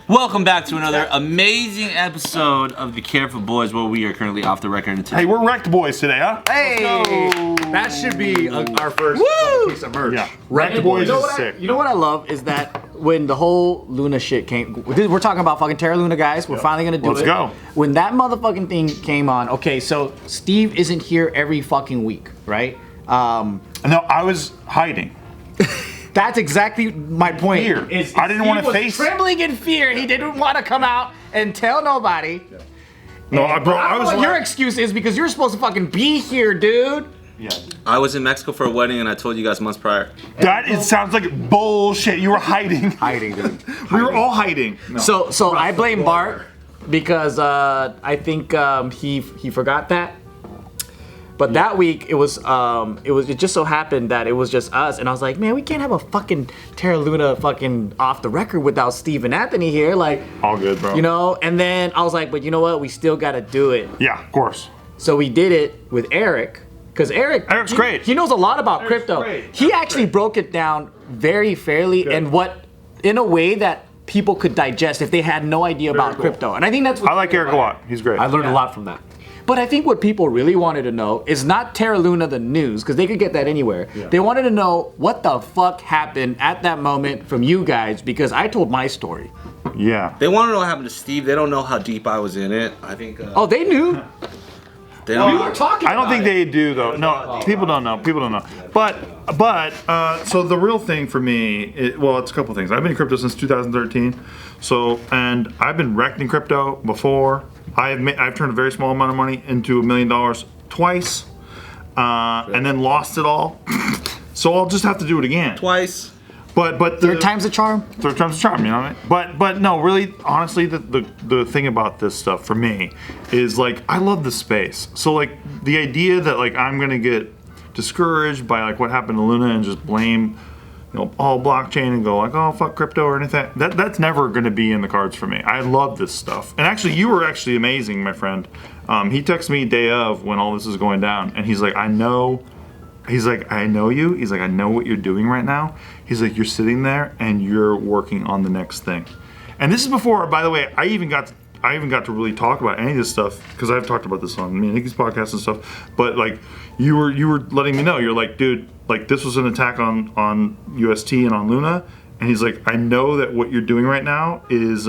Welcome back to another amazing episode of the Careful Boys, where we are currently off the record. Hey, we're wrecked boys today, huh? Hey, that should be our first piece of merch. Yeah, wrecked boys is sick. You know what I love is that when the whole Luna shit came, we're talking about fucking Terra Luna, guys. We're finally gonna do it. Let's go. When that motherfucking thing came on, okay, so Steve isn't here every fucking week, right? No, I was hiding. That's exactly my point. Fear. I didn't want to face. Trembling in fear. He didn't want to come out and tell nobody. No, bro, I was. Your excuse is because you're supposed to fucking be here, dude. Yeah. I was in Mexico for a wedding, and I told you guys months prior. It sounds like bullshit. You were hiding. Hiding, dude. We were all hiding. No. So I blame Bart because I think he forgot that. But that week it just so happened that it was just us, and I was like, man, we can't have a fucking Terra Luna fucking off the record without Steve and Anthony here, like. All good, bro. You know, and then I was like, but you know what? We still gotta do it. Yeah, of course. So we did it with Eric, because Eric's great. He knows a lot about crypto. He actually broke it down very fairly and in a way that people could digest if they had no idea about crypto. And I think that's what I like Eric a lot. He's great. I learned a lot from that. But I think what people really wanted to know is not Terra Luna the news, because they could get that anywhere. Yeah. They wanted to know what the fuck happened at that moment from you guys, because I told my story. Yeah. They want to know what happened to Steve. They don't know how deep I was in it. I think. Oh, they knew. They don't. We were talking. I don't think they do though. No, people don't know. People don't know. But so the real thing for me, it's a couple things. I've been in crypto since 2013. So, and I've been wrecked in crypto before. I've turned a very small amount of money into $1 million twice, and then lost it all. So I'll just have to do it again. Twice. But third time's a charm. Third time's a charm, you know what I mean? But no, really, honestly, the thing about this stuff for me is like I love the space. So like the idea that like I'm gonna get discouraged by like what happened to Luna and just blame, you know, all blockchain and go like, oh fuck crypto or anything. That's never gonna be in the cards for me. I love this stuff. And actually, you were actually amazing, my friend. He texted me day of when all this is going down, and he's like, I know. He's like, I know you. He's like, I know what you're doing right now. He's like, you're sitting there and you're working on the next thing. And this is before, by the way, I even got to really talk about any of this stuff because I've talked about this on Nikki's podcast and stuff. But like, you were letting me know. You're like, dude, like this was an attack on UST and on Luna. And he's like, I know that what you're doing right now is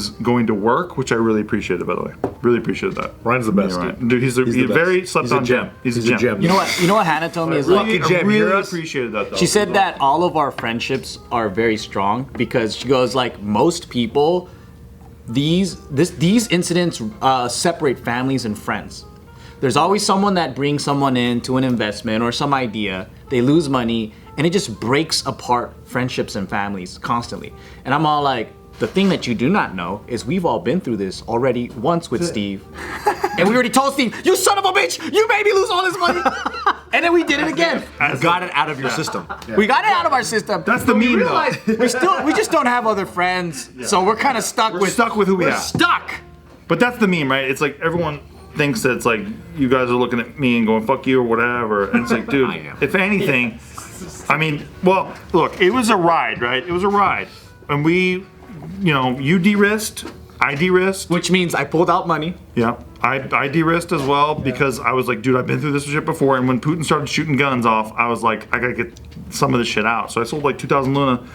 going to work, which I really appreciated, by the way. Really appreciate that. Ryan's the best, dude. He's a very slept on gem. He's a gem. You know what Hannah told me is Lucky like, gem. I really appreciated that, though. She said that all of our friendships are very strong because she goes like most people, these incidents separate families and friends. There's always someone that brings someone into an investment or some idea. They lose money, and it just breaks apart friendships and families constantly. And I'm all like, the thing that you do not know is we've all been through this already once with Steve. And we already told Steve, you son of a bitch, you made me lose all this money. And then we did it again. You got it out of your system. Yeah. We got it out of our system. That's the meme though. We just don't have other friends. Yeah. So we're kind of stuck with who we are. We're stuck. But that's the meme, right? It's like everyone thinks that it's like you guys are looking at me and going, fuck you or whatever. And it's like, dude, if anything, I mean, well, look, it was a ride, right? It was a ride. And we, you know, you de-risked, I de-risked. Which means I pulled out money. Yeah, I de-risked as well because I was like, dude, I've been through this shit before. And when Putin started shooting guns off, I was like, I gotta get some of this shit out. So I sold like 2,000 Luna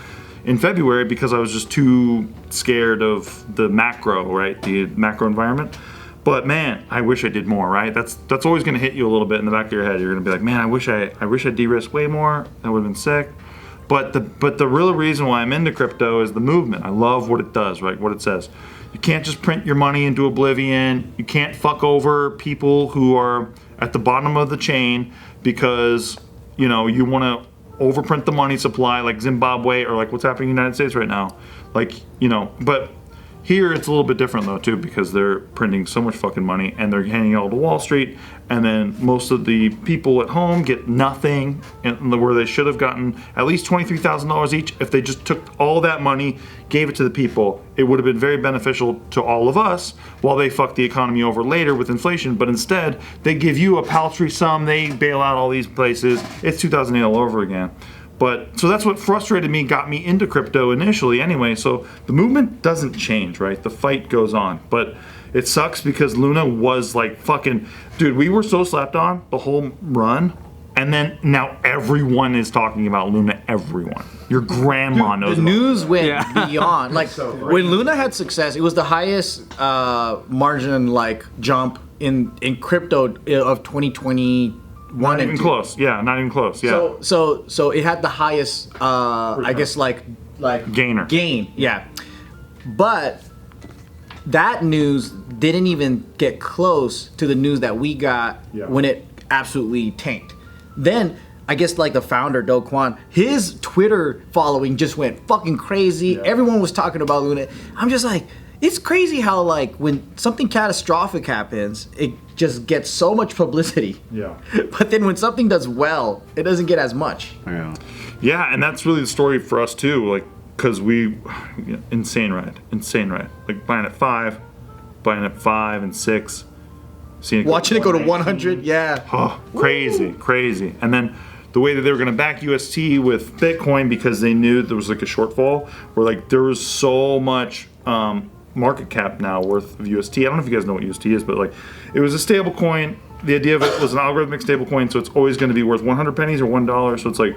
in February because I was just too scared of the macro, right? The macro environment. But man, I wish I did more, right? That's always gonna hit you a little bit in the back of your head. You're gonna be like, man, I wish I de-risked way more. That would have been sick. But the real reason why I'm into crypto is the movement. I love what it does, right? What it says. You can't just print your money into oblivion. You can't fuck over people who are at the bottom of the chain because, you know, you want to overprint the money supply like Zimbabwe or like what's happening in the United States right now. Like, you know, but here it's a little bit different though too because they're printing so much fucking money and they're handing it all to Wall Street, and then most of the people at home get nothing, where they should have gotten at least $23,000 each. If they just took all that money, gave it to the people, it would have been very beneficial to all of us while they fuck the economy over later with inflation. But instead, they give you a paltry sum, they bail out all these places. It's 2008 all over again. But so that's what frustrated me, got me into crypto initially anyway. So the movement doesn't change, right? The fight goes on. But it sucks because Luna was like fucking, dude, we were so slapped on the whole run. And then now everyone is talking about Luna. Everyone. Your grandma knows The about news went beyond. Like when Luna had success, it was the highest margin like jump in crypto of 2021. Not even close. Yeah, not even close. Yeah. So it had the highest I guess like Gainer. gain. Yeah. But that news didn't even get close to the news that we got when it absolutely tanked. Then I guess like the founder, Kwan, his Twitter following just went fucking crazy. Yeah. Everyone was talking about Luna. I'm just like, it's crazy how like when something catastrophic happens, it just gets so much publicity. Yeah. But then when something does well, it doesn't get as much. Yeah. Yeah, and that's really the story for us too. Like, cause insane ride. Like buying at 5, buying at 5 and 6. Watching it go to 100, yeah. Oh, crazy. And then the way that they were going to back UST with Bitcoin because they knew there was like a shortfall, where like there was so much market cap now worth of UST. I don't know if you guys know what UST is, but like it was a stable coin. The idea of it was an algorithmic stable coin, so it's always going to be worth 100 pennies or $1. So it's like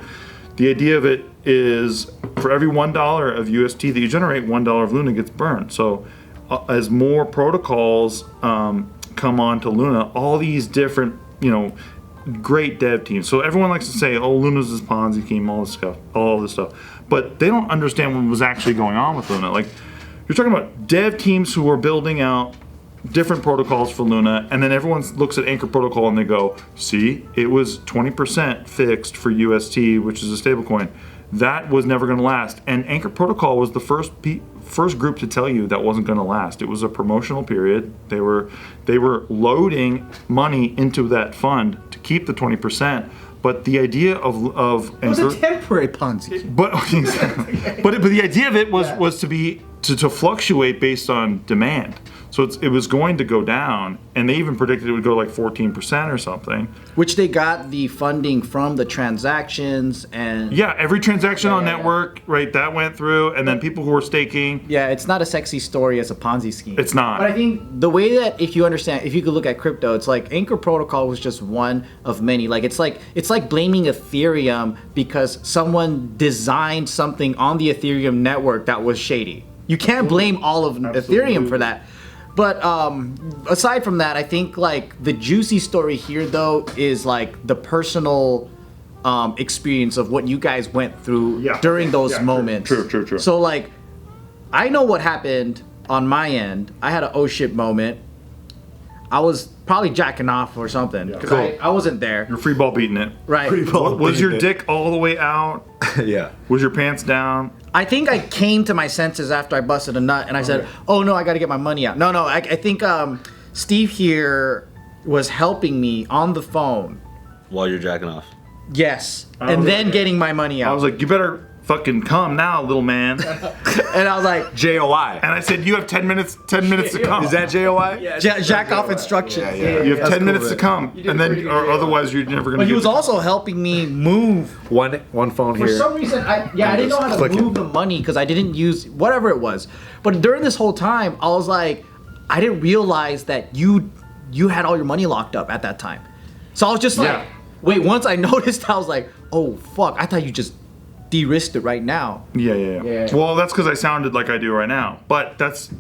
the idea of it is for every $1 of UST that you generate, $1 of Luna gets burned. So as more protocols come on to Luna, all these different, great dev teams. So everyone likes to say, oh, Luna's this Ponzi scheme, all this stuff. But they don't understand what was actually going on with Luna. Like, you're talking about dev teams who are building out different protocols for Luna, and then everyone looks at Anchor Protocol and they go, see, it was 20% fixed for UST, which is a stablecoin. That was never going to last. And Anchor Protocol was the first group to tell you that wasn't going to last. It was a promotional period. They were loading money into that fund to keep the 20%. But the idea of it was a temporary Ponzi. But the idea of it was to fluctuate based on demand. So it was going to go down, and they even predicted it would go like 14% or something. Which they got the funding from the transactions and... Yeah, every transaction on network, right, that went through, and then people who were staking. Yeah, it's not a sexy story as a Ponzi scheme. It's not. But I think the way that, if you could look at crypto, it's like Anchor Protocol was just one of many. Like it's like blaming Ethereum because someone designed something on the Ethereum network that was shady. You can't blame all of Ethereum for that. But aside from that, I think like the juicy story here though is like the personal experience of what you guys went through during those moments. True. So like, I know what happened on my end. I had an oh shit moment. I was probably jacking off or something because I wasn't there. You're free ball beating it. Right. Was your dick all the way out? Yeah. Was your pants down? I think I came to my senses after I busted a nut and I said, oh no, I got to get my money out. No, I think Steve here was helping me on the phone. While you're jacking off. Yes. And then getting my money out. I was like, you better fucking come now, little man. And I was like, JOI. And I said, you have 10 minutes to come. Is that JOI? Yeah, jack off instructions. Yeah. You have 10 minutes to come, and then, or otherwise you're never gonna. But he was also helping me move. One phone here. For some reason, I didn't know how to move the money because I didn't use whatever it was. But during this whole time, I was like, I didn't realize that you had all your money locked up at that time. So I was just like, wait. Once I noticed, I was like, oh fuck! I thought you just de-risked it right now. Yeah. Well, that's because I sounded like I do right now. But that's,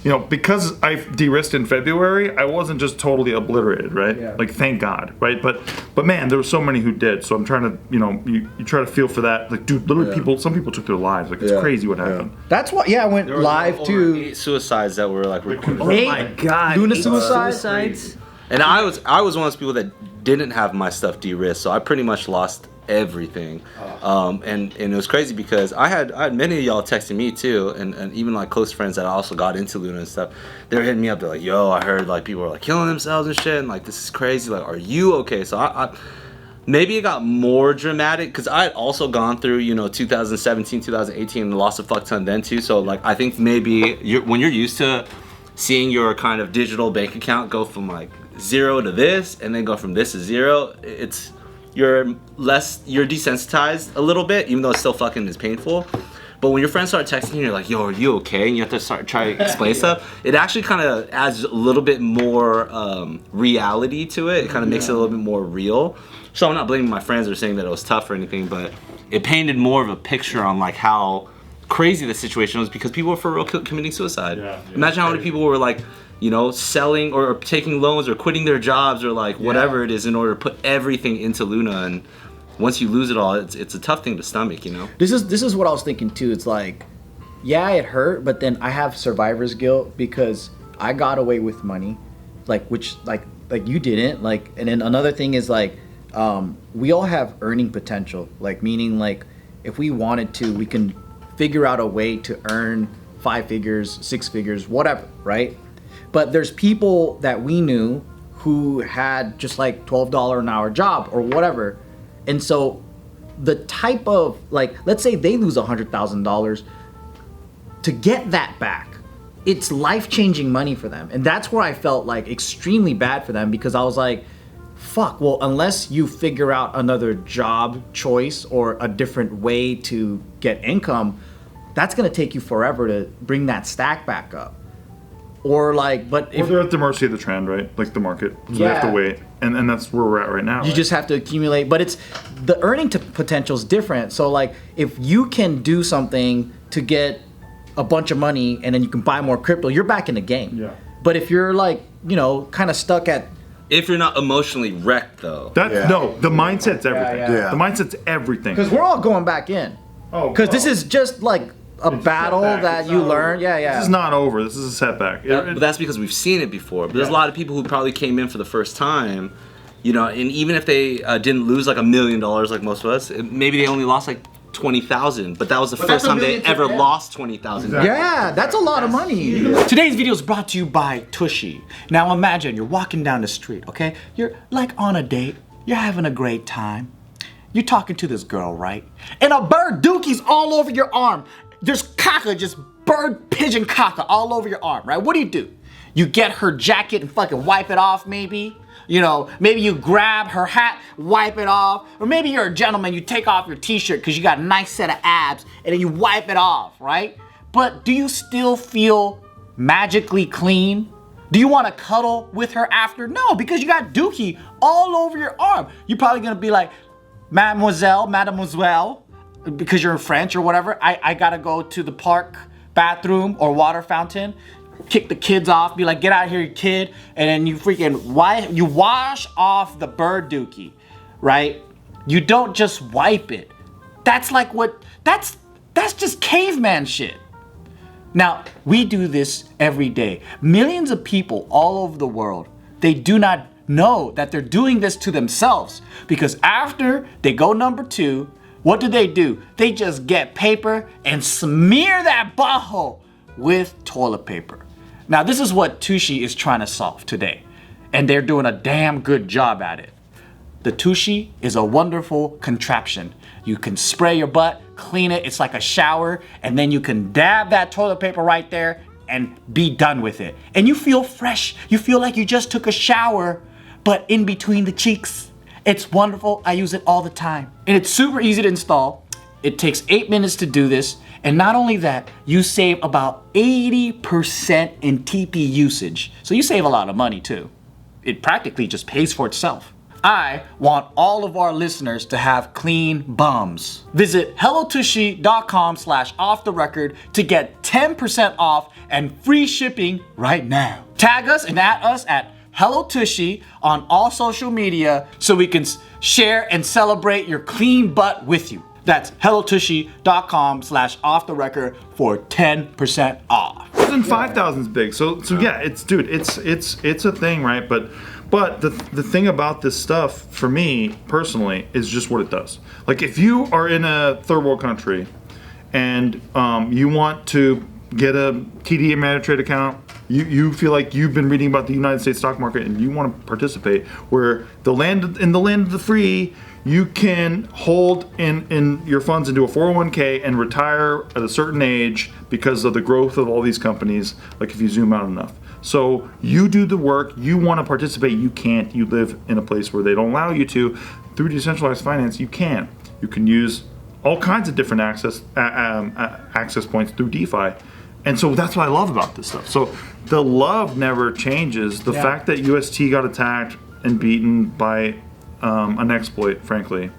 because I de-risked in February, I wasn't just totally obliterated, right? Yeah. Like, thank God, right? But man, there were so many who did. So I'm trying to, you try to feel for that. Like, dude, literally some people took their lives. Like, it's crazy what happened. That's what, I went live too. 8 suicides that were like recorded. Oh my God. Luna suicides? And I was one of those people that didn't have my stuff de-risked, so I pretty much lost everything. And it was crazy because I had many of y'all texting me too, and even like close friends that also got into Luna and stuff. They were hitting me up. They're like, yo, I heard like people were like killing themselves and shit, and like this is crazy. Like, are you okay? So I maybe it got more dramatic because I had also gone through 2017, 2018 and lost a fuck ton then too. So like I think maybe when you're used to seeing your kind of digital bank account go from like 0 to this and then go from this to 0, it's you're desensitized a little bit, even though it still fucking is painful. But when your friends start texting you, you're like, yo, are you okay? And you have to try to explain stuff. It actually kind of adds a little bit more reality to it. It kind of makes it a little bit more real. So I'm not blaming my friends or saying that it was tough or anything, but it painted more of a picture on like how crazy the situation was because people were for real committing suicide. Imagine how many people were like, you know, selling or taking loans or quitting their jobs or like whatever it is in order to put everything into Luna. And once you lose it all, it's a tough thing to stomach, you know? This is what I was thinking too. It's like, yeah, it hurt, but then I have survivor's guilt because I got away with money, like which like you didn't. Like, and then another thing is like, we all have earning potential. Like meaning like, if we wanted to, we can figure out a way to earn 5 figures, 6 figures, whatever, right? But there's people that we knew who had just like $12 an hour job or whatever. And so the type of, like, let's say they lose $100,000, to get that back, it's life-changing money for them. And that's where I felt like extremely bad for them because I was like, fuck, well, unless you figure out another job choice or a different way to get income, that's gonna take you forever to bring that stack back up. Or like, but if they're at the mercy of the trend, right? Like the market, so they have to wait, and that's where we're at right now. You just have to accumulate, but it's the earning potential is different. So like, if you can do something to get a bunch of money and then you can buy more crypto, you're back in the game. Yeah. But if you're like, you know, kind of stuck at, If you're not emotionally wrecked though. No, the mindset's everything. Yeah. The mindset's everything. because we're all going back in. Because this is just like a battle that you learn. Yeah. This is not over. This is a setback. But that's because we've seen it before. But there's a lot of people who probably came in for the first time, you know, and even if they didn't lose like $1 million like most of us, maybe they only lost like 20,000. But that was the first time they ever lost 20,000. Exactly. Yeah, that's a lot of money. Today's video is brought to you by Tushy. Now imagine you're walking down the street, okay? You're like on a date. You're having a great time. You're talking to this girl, right? And a bird dookie's all over your arm. There's caca, just bird pigeon caca all over your arm, right? What do? You get her jacket and fucking wipe it off, maybe? You know, maybe you grab her hat, wipe it off. Or maybe you're a gentleman, you take off your t-shirt because you got a nice set of abs and then you wipe it off, right? But do you still feel magically clean? Do you want to cuddle with her after? No, because you got dookie all over your arm. You're probably going to be like, mademoiselle, because you're in French or whatever, I gotta go to the park bathroom or water fountain, kick the kids off, be like, get out of here, you kid, and then you you wash off the bird dookie, right? You don't just wipe it. That's like that's just caveman shit. Now, we do this every day. Millions of people all over the world, they do not know that they're doing this to themselves because after they go number 2, what do? They just get paper and smear that butthole with toilet paper. Now, this is what Tushy is trying to solve today, and they're doing a damn good job at it. The Tushy is a wonderful contraption. You can spray your butt, clean it, it's like a shower, and then you can dab that toilet paper right there and be done with it. And you feel fresh. You feel like you just took a shower, but in between the cheeks. It's wonderful. I use it all the time. And it's super easy to install. It takes 8 minutes to do this. And not only that, you save about 80% in TP usage. So you save a lot of money too. It practically just pays for itself. I want all of our listeners to have clean bums. Visit hellotushy.com/offtherecord to get 10% off and free shipping right now. Tag us and at us at Hello Tushy on all social media so we can share and celebrate your clean butt with you. That's hellotushy.com/offtherecord for 10% off. 5,000 is big. So yeah, it's a thing, right? But the thing about this stuff for me personally is just what it does. Like if you are in a third world country and you want to get a TD Ameritrade account, you feel like you've been reading about the United States stock market and you want to participate, where in the land of the free, you can hold in your funds into a 401k and retire at a certain age because of the growth of all these companies, like if you zoom out enough. So you do the work, you want to participate, you can't, you live in a place where they don't allow you to. through decentralized finance, you can use all kinds of different access points through DeFi. And so that's what I love about this stuff. So the love never changes. The fact that UST got attacked and beaten by an exploit, frankly,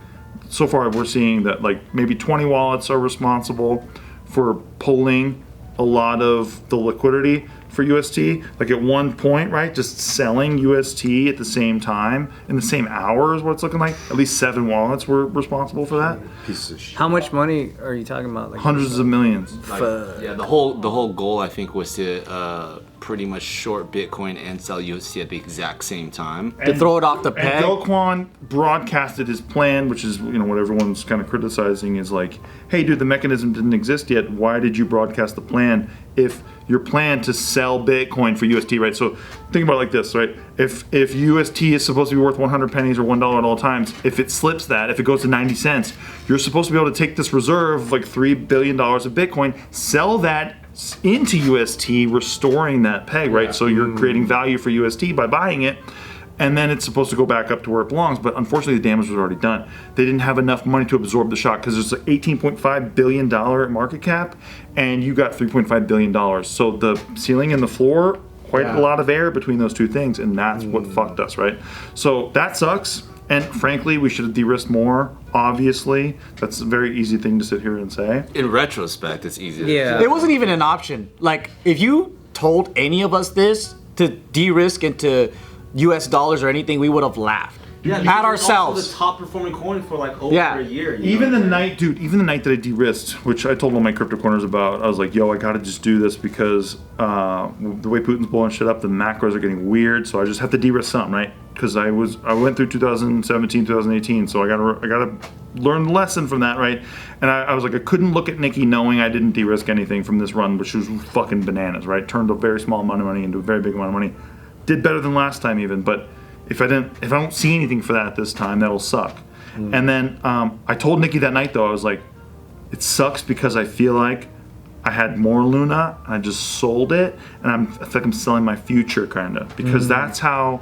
so far we're seeing that like maybe 20 wallets are responsible for pulling a lot of the liquidity for UST. Like at one point, right, just selling UST at the same time in the same hour is what it's looking like. At least 7 wallets were responsible for that. Pieces of shit. How much money are you talking about? Like Hundreds of millions. Yeah, the whole goal I think was to pretty much short Bitcoin and sell UST at the exact same time. To throw it off the And peg. Kwan broadcasted his plan, which is what everyone's kind of criticizing is like, hey dude, the mechanism didn't exist yet. Why did you broadcast the plan if your plan to sell Bitcoin for UST, right? So think about it like this, right? If UST is supposed to be worth 100 pennies or $1 at all times, if it slips that, if it goes to 90 cents, you're supposed to be able to take this reserve of like $3 billion of Bitcoin, sell that into UST, restoring that peg, right? So you're creating value for UST by buying it, and then it's supposed to go back up to where it belongs. But unfortunately, the damage was already done. They didn't have enough money to absorb the shock because there's an $18.5 billion market cap, and you got $3.5 billion. So the ceiling and the floor, quite a lot of air between those two things, and that's what fucked us, right? So that sucks. And frankly, we should have de-risked more. Obviously, that's a very easy thing to sit here and say. In retrospect, it's easy. Yeah. It wasn't even an option. Like, if you told any of us this to de-risk into US dollars or anything, we would have laughed at ourselves. The top performing coin for like over Yeah. a year. Even the night that I de-risked, which I told all my crypto corners about, I was like, yo, I gotta just do this because the way Putin's blowing shit up, the macros are getting weird, so I just have to de-risk something, right? Because I went through 2017, 2018, so I gotta learn the lesson from that, right? And I was like, I couldn't look at Nikki knowing I didn't de-risk anything from this run, which was fucking bananas, right? Turned a very small amount of money into a very big amount of money. Did better than last time even, but if I don't see anything for that this time, that'll suck. And then I told Nikki that night though, I was like, it sucks because I feel like I had more Luna, and I just sold it, and I feel like I'm selling my future kind of, because that's how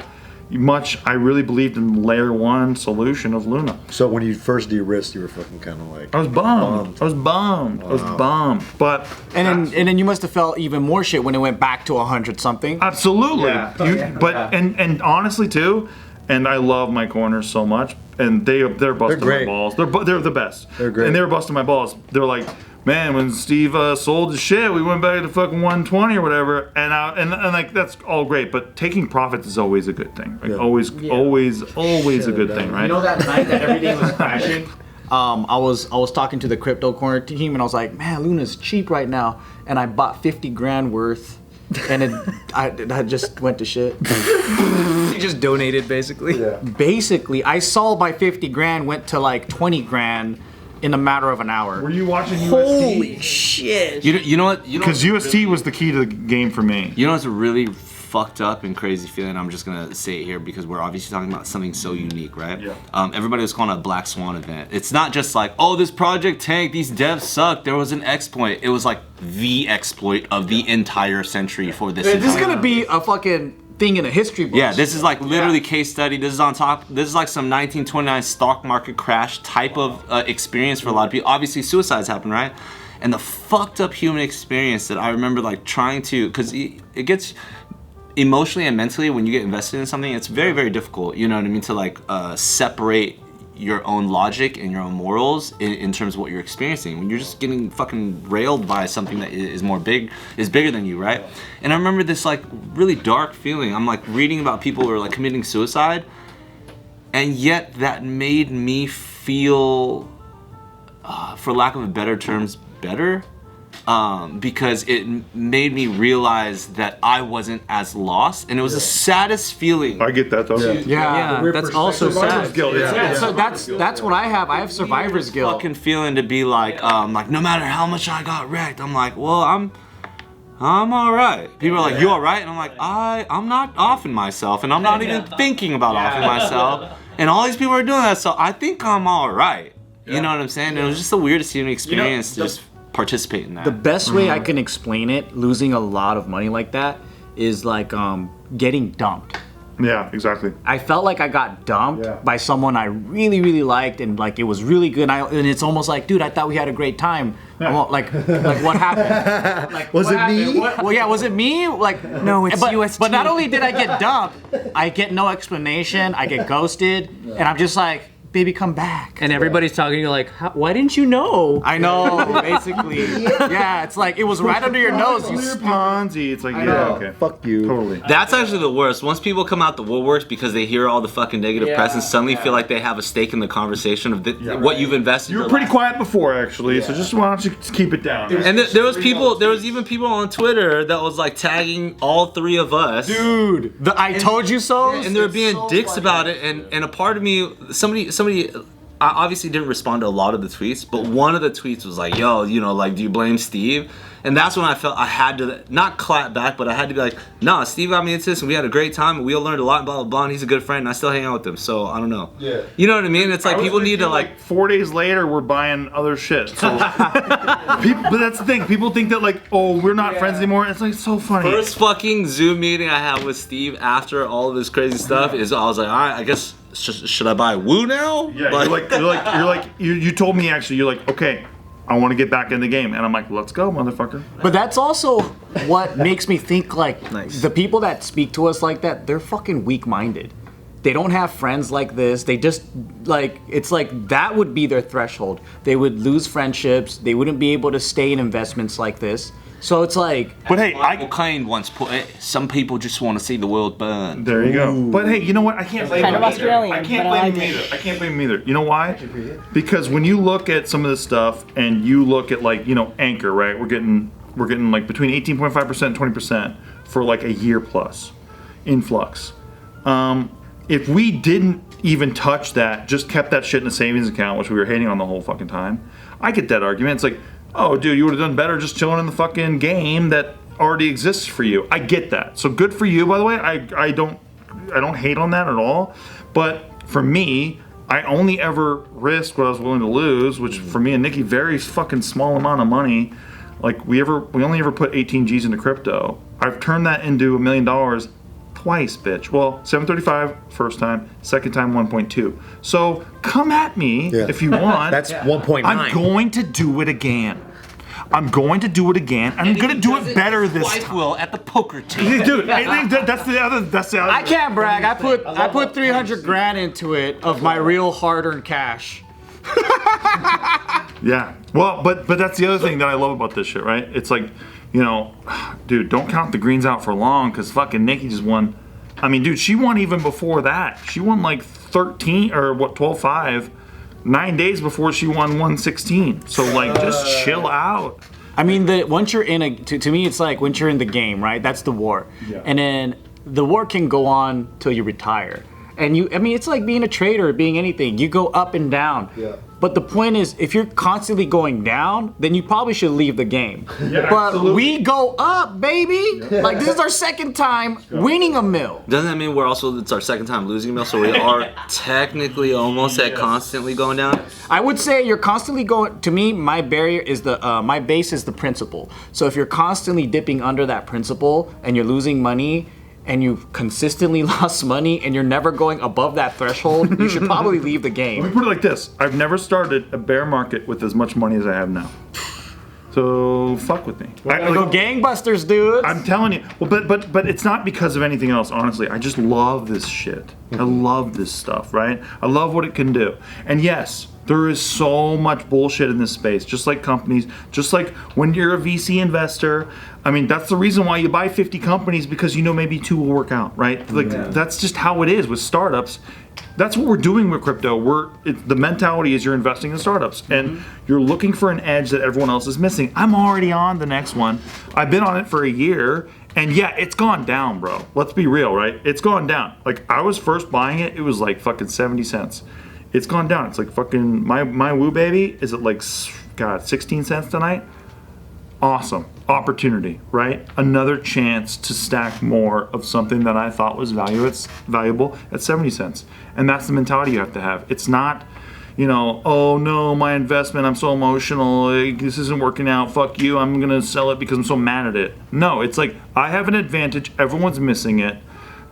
much I really believed in the layer 1 solution of Luna. So when you first de-risked, you were fucking kind of like... I was bummed. I was bummed. But And then you must have felt even more shit when it went back to 100 something. absolutely. Yeah. But and honestly too, and I love my corners so much, and they're busting my great. balls. They're the best. They're great. And they were busting my balls. They're like, man, when Steve sold his shit, we went back to fucking 120 or whatever, and like that's all great. But taking profits is always a good thing. Like always a good thing, right? You know that night that everything was crashing? I was talking to the crypto corner team, and I was like, man, Luna's cheap right now, and I bought 50 grand worth, and I just went to shit. You just donated basically. Yeah. Basically, I saw my 50 grand went to like 20 grand in a matter of an hour. Were you watching UST? Holy shit. You know what? Because UST was the key to the game for me. You know what's a really fucked up and crazy feeling? I'm just gonna say it here because we're obviously talking about something so unique, right? Yeah. Everybody was calling it a Black Swan event. It's not just like, oh, this project tanked, these devs suck, there was an exploit. It was like the exploit of the entire century for this. This is entire- gonna be a fucking thing in a history book. Yeah, this is like literally case study. This is on top. This is like some 1929 stock market crash type of experience for a lot of people. Obviously, suicides happen, right? And the fucked up human experience that I remember like trying to, because it gets emotionally and mentally when you get invested in something, it's very, very difficult. You know what I mean? To like separate your own logic and your own morals in terms of what you're experiencing when you're just getting fucking railed by something that is bigger than you, right? And I remember this like really dark feeling. I'm like reading about people who are like committing suicide, and yet that made me feel, for lack of a better terms, better. Because it made me realize that I wasn't as lost, and it was the saddest feeling. I get that though. Yeah. That's also Survivor's sad. guilt. Yeah, so that's what I have. I have survivor's guilt. Fucking feeling to be like no matter how much I got wrecked, I'm like, well, I'm all right. People are like, you all right? And I'm like, I'm not offing myself, and I'm not even thinking about offing myself. And all these people are doing that, so I think I'm all right. You know what I'm saying? It was just the weirdest human experience to just participate in that. The best way I can explain it, losing a lot of money like that, is like getting dumped. Yeah, exactly. I felt like I got dumped by someone I really, really liked, and like it was really good. And it's almost like, dude, I thought we had a great time. Like what happened? Like, Was it me? Well, yeah, was it me? Like, No, it's UST. But not only did I get dumped, I get no explanation. I get ghosted, and I'm just like, baby, come back. And everybody's talking to you like, why didn't you know? I know, basically. Yeah, it's like it was right under your nose. You Clear Ponzi. It's like, yeah, okay. Fuck you. Totally. That's actually the worst. Once people come out the woodworks because they hear all the fucking negative press and suddenly feel like they have a stake in the conversation of what you've invested. You were pretty quiet before, actually, so just why don't you just keep it down? And there was even people on Twitter that was like tagging all three of us. dude, I told you so. And they were being dicks about it, and a part of me, somebody, I obviously didn't respond to a lot of the tweets, but one of the tweets was like, yo, you know, like, do you blame Steve? And that's when I felt I had to, not clap back, but I had to be like, nah, Steve got me into this, and we had a great time, and we all learned a lot, and blah, blah, blah, and he's a good friend, and I still hang out with him, so I don't know. Yeah. You know what I mean? It's like, people need to, like 4 days later, we're buying other shit. So, but that's the thing. People think that, like, oh, we're not friends anymore. It's like so funny. first fucking Zoom meeting I had with Steve after all of this crazy stuff is I was like, all right, I guess, should I buy Woo now? Yeah, you told me actually, you're like, okay, I want to get back in the game, and I'm like, let's go, motherfucker. But that's also what makes me think like the people that speak to us like that, they're fucking weak-minded. They don't have friends like this. They just like, it's like that would be their threshold. They would lose friendships. They wouldn't be able to stay in investments like this. So it's like, But hey, Michael Caine once put it, some people just want to see the world burn. there you go. But hey, you know what? I can't blame Kind him of either. Australian, I can't but I blame him like it. either. I can't blame him either. You know why? Because when you look at some of this stuff and you look at, like, you know, Anchor, right? We're getting like between 18.5% and 20% for like a year plus influx. If we didn't even touch that, just kept that shit in a savings account, which we were hating on the whole fucking time, I get that argument. It's like, oh, dude, you would have done better just chilling in the fucking game that already exists for you. I get that. So good for you, by the way. I don't hate on that at all. But for me, I only ever risked what I was willing to lose, which for me and Nikki, very fucking small amount of money. Like we only ever put 18 G's into crypto. I've turned that into $1 million twice, bitch. Well, 735 first time, second time 1.2. So come at me if you want. That's 1.9. I'm going to do it again. I'm going to do it again. And I'm going to do it better this time. Will at the poker table. Dude, that's the other. I can't brag. I put 300 grand into it of my real hard-earned cash. Yeah. Well, but that's the other thing that I love about this shit, right? It's like, you know, dude, don't count the greens out for long because fucking Nikki just won. I mean, dude, she won even before that. She won like 13 or what, 12.5, 9 days before she won 116. So like, just chill out. I mean, once you're in to me, it's like once you're in the game, right? That's the war, and then the war can go on till you retire. And I mean, it's like being a trader, being anything. You go up and down. Yeah. But the point is, if you're constantly going down, then you probably should leave the game. Yeah, but absolutely. we go up, baby. Like this is our second time winning a mill. Doesn't that mean it's our second time losing a mill, so we are technically almost at constantly going down? I would say you're constantly going. To me, my barrier is my base is the principal. So if you're constantly dipping under that principal and you're losing money, and you've consistently lost money and you're never going above that threshold, you should probably leave the Let me game. put it like this. I've never started a bear market with as much money as I have now. So fuck with me. Go gangbusters, dude. I'm telling you. Well, but it's not because of anything else, honestly. I just love this shit. I love this stuff, right? I love what it can do. And yes, there is so much bullshit in this space, just like companies, just like when you're a VC investor. I mean, that's the reason why you buy 50 companies, because you know maybe 2 will work out, right? Like that's just how it is with startups. That's what we're doing with crypto. The mentality is you're investing in startups and you're looking for an edge that everyone else is missing. I'm already on the next one. I've been on it for a year, and yeah, it's gone down, bro. Let's be real, right? It's gone down. Like I was first buying it, it was like fucking 70 cents. It's gone down. It's like fucking my Woo baby is at like, God, 16 cents tonight. Awesome opportunity, right? Another chance to stack more of something that I thought was valuable at 70 cents. And that's the mentality you have to have. It's not, you know, oh no, my investment, I'm so emotional, this isn't working out, fuck you, I'm gonna sell it because I'm so mad at it. No, it's like, I have an advantage, everyone's missing it.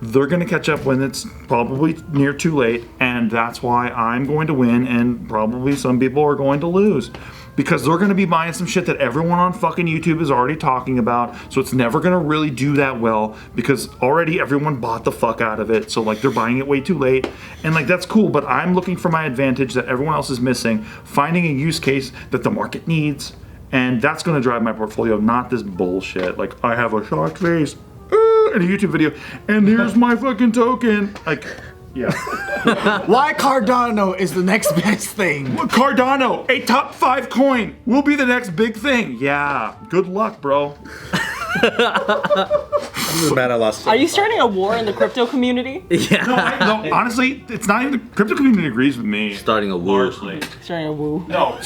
They're going to catch up when it's probably near too late, and that's why I'm going to win, and probably some people are going to lose. Because they're going to be buying some shit that everyone on fucking YouTube is already talking about, so it's never going to really do that well, because already everyone bought the fuck out of it, so like they're buying it way too late, and like that's cool, but I'm looking for my advantage that everyone else is missing, finding a use case that the market needs, and that's going to drive my portfolio, not this bullshit. Like, I have a shocked face in a YouTube video, and here's my fucking token. Like, yeah. Why Cardano is the next best thing? Cardano, a top 5 coin, will be the next big thing. Yeah, good luck, bro. I'm just mad I lost. Are you starting a war in the crypto community? No, honestly, it's not even the crypto community agrees with me. Starting a war. Starting a woo. No,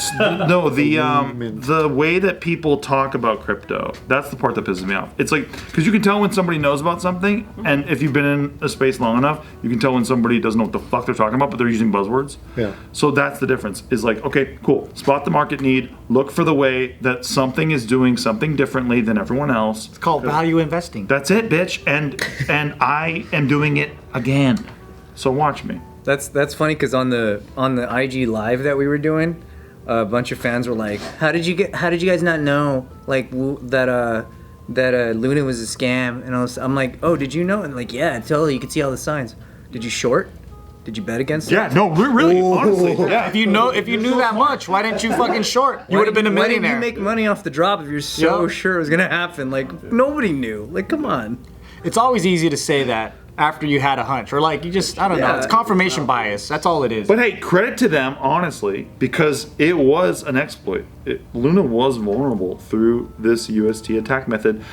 the way that people talk about crypto, that's the part that pisses me off. It's like, because you can tell when somebody knows about something, and if you've been in a space long enough, you can tell when somebody doesn't know what the fuck they're talking about, but they're using buzzwords. Yeah. So that's the difference. Is like, okay, cool. Spot the market need. Look for the way that something is doing something differently than everyone else. It's called value investing. That's it, bitch. And I am doing it again. So watch me. That's funny because on the IG live that we were doing, a bunch of fans were like, "How did you guys not know like that Luna was a scam?" And I'm like, "Oh, did you know?" And like, "Yeah, totally. You could see all the signs. Did you short? Did you bet against it?" Yeah, no, really, honestly. Yeah. If you knew that much, why didn't you fucking short? You would have been a Why didn't millionaire. you make money off the drop if you're so sure it was gonna happen? Like nobody knew. Like, come on. It's always easy to say that after you had a hunch, or like you just, I don't know. It's confirmation bias. That's all it is. But hey, credit to them, honestly, because it was an exploit. Luna was vulnerable through this UST attack method.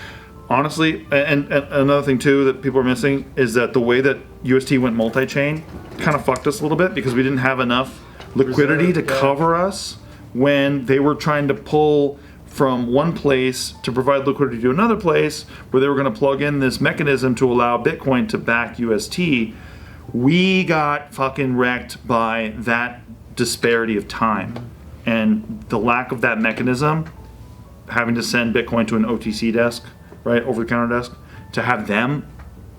Honestly, and another thing too that people are missing is that the way that UST went multi-chain kind of fucked us a little bit because we didn't have enough liquidity to cover us when they were trying to pull from one place to provide liquidity to another place where they were going to plug in this mechanism to allow Bitcoin to back UST. We got fucking wrecked by that disparity of time and the lack of that mechanism, having to send Bitcoin to an OTC desk, right, over-the-counter desk, to have them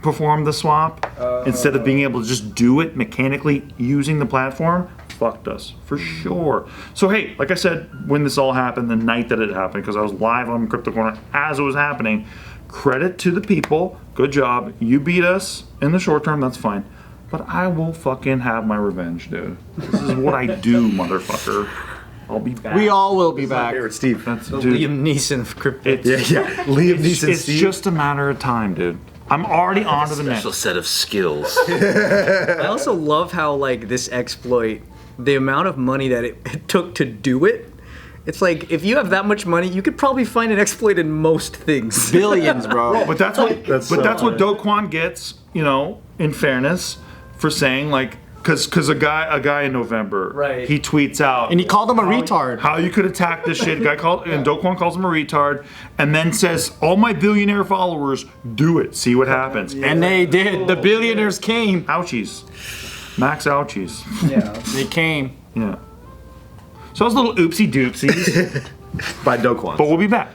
perform the swap instead of being able to just do it mechanically using the platform, fucked us, for sure. So hey, like I said, when this all happened, the night that it happened, because I was live on Crypto Corner as it was happening, credit to the people, good job, you beat us in the short term, that's fine. But I will fucking have my revenge, dude. This is what I do, motherfucker. I'll be back. We all will be back. Favorite Steve. That's, The dude, Liam Neeson of crypto. Yeah. Liam Neeson. it's Steve. just a matter of time, dude. I'm already on to the Special next. set of skills. I also love how like this exploit, the amount of money that it took to do it. It's like if you have that much money, you could probably find an exploit in most things. Billions, bro. But that's what That's that's so what Do Kwan gets, you know, in fairness, for saying like, because a guy in November, Right. he tweets out, And he called him a retard. how you could attack this shit. Guy called, and Do Kwan calls him a retard, and then says, all my billionaire followers, do it, see what happens. And they did. The billionaires came. Ouchies, max ouchies. Yeah. They came. Yeah. So it was a little oopsie doopsies, by Do Kwan. but we'll be back.